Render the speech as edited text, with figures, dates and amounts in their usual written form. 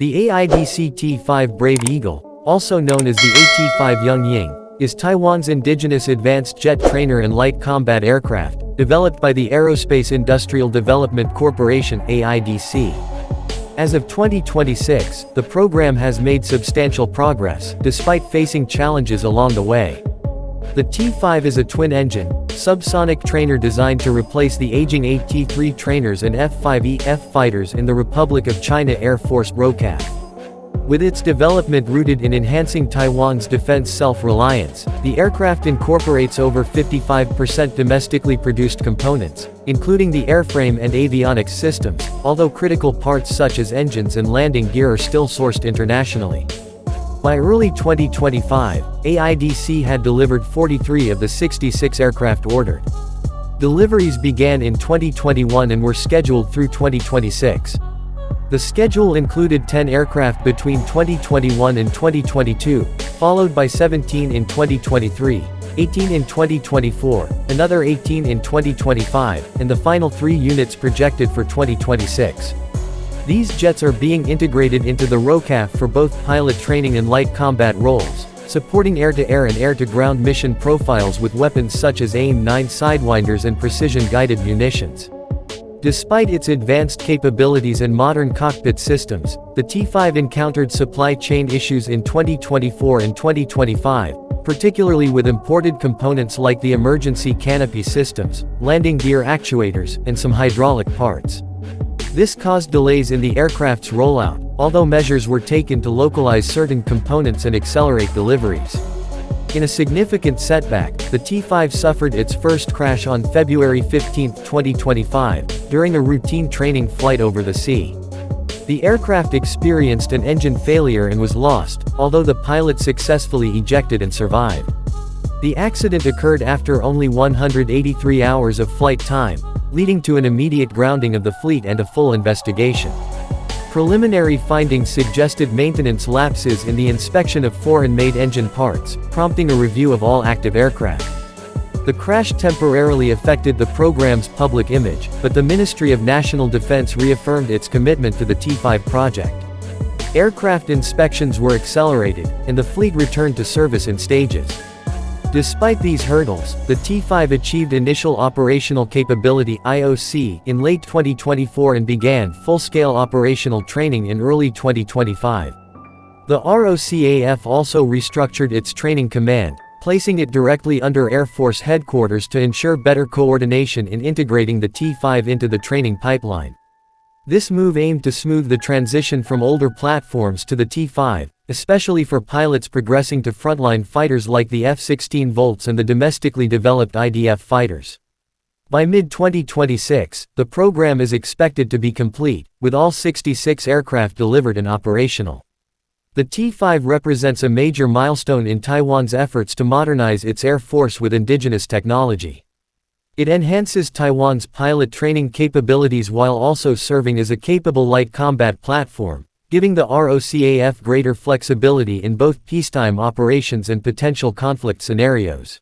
The AIDC T-5 Brave Eagle, also known as the AT-5 Young Ying, is Taiwan's indigenous advanced jet trainer and light combat aircraft, developed by the Aerospace Industrial Development Corporation (AIDC). As of 2026, the program has made substantial progress, despite facing challenges along the way. The T-5 is a twin-engine, subsonic trainer designed to replace the aging AT-3 trainers and F-5E/F fighters in the Republic of China Air Force (ROCAF). With its development rooted in enhancing Taiwan's defense self-reliance, the aircraft incorporates over 55% domestically produced components, including the airframe and avionics systems, although critical parts such as engines and landing gear are still sourced internationally. By early 2025, AIDC had delivered 43 of the 66 aircraft ordered. Deliveries began in 2021 and were scheduled through 2026. The schedule included 10 aircraft between 2021 and 2022, followed by 17 in 2023, 18 in 2024, another 18 in 2025, and the final 3 units projected for 2026. These jets are being integrated into the ROCAF for both pilot training and light combat roles, supporting air-to-air and air-to-ground mission profiles with weapons such as AIM-9 Sidewinders and precision-guided munitions. Despite its advanced capabilities and modern cockpit systems, the T-5 encountered supply chain issues in 2024 and 2025, particularly with imported components like the emergency canopy systems, landing gear actuators, and some hydraulic parts. This caused delays in the aircraft's rollout, although measures were taken to localize certain components and accelerate deliveries. In a significant setback, the T-5 suffered its first crash on February 15, 2025, during a routine training flight over the sea. The aircraft experienced an engine failure and was lost, although the pilot successfully ejected and survived. The accident occurred after only 183 hours of flight time, leading to an immediate grounding of the fleet and a full investigation. Preliminary findings suggested maintenance lapses in the inspection of foreign-made engine parts, prompting a review of all active aircraft. The crash temporarily affected the program's public image, but the Ministry of National Defense reaffirmed its commitment to the T-5 project. Aircraft inspections were accelerated, and the fleet returned to service in stages. Despite these hurdles, the T-5 achieved initial operational capability (IOC) in late 2024 and began full-scale operational training in early 2025. The ROCAF also restructured its training command, placing it directly under Air Force headquarters to ensure better coordination in integrating the T-5 into the training pipeline. This move aimed to smooth the transition from older platforms to the T-5, especially for pilots progressing to frontline fighters like the F-16 Volts and the domestically developed IDF fighters. By mid-2026, the program is expected to be complete, with all 66 aircraft delivered and operational. The T-5 represents a major milestone in Taiwan's efforts to modernize its air force with indigenous technology. It enhances Taiwan's pilot training capabilities while also serving as a capable light combat platform, giving the ROCAF greater flexibility in both peacetime operations and potential conflict scenarios.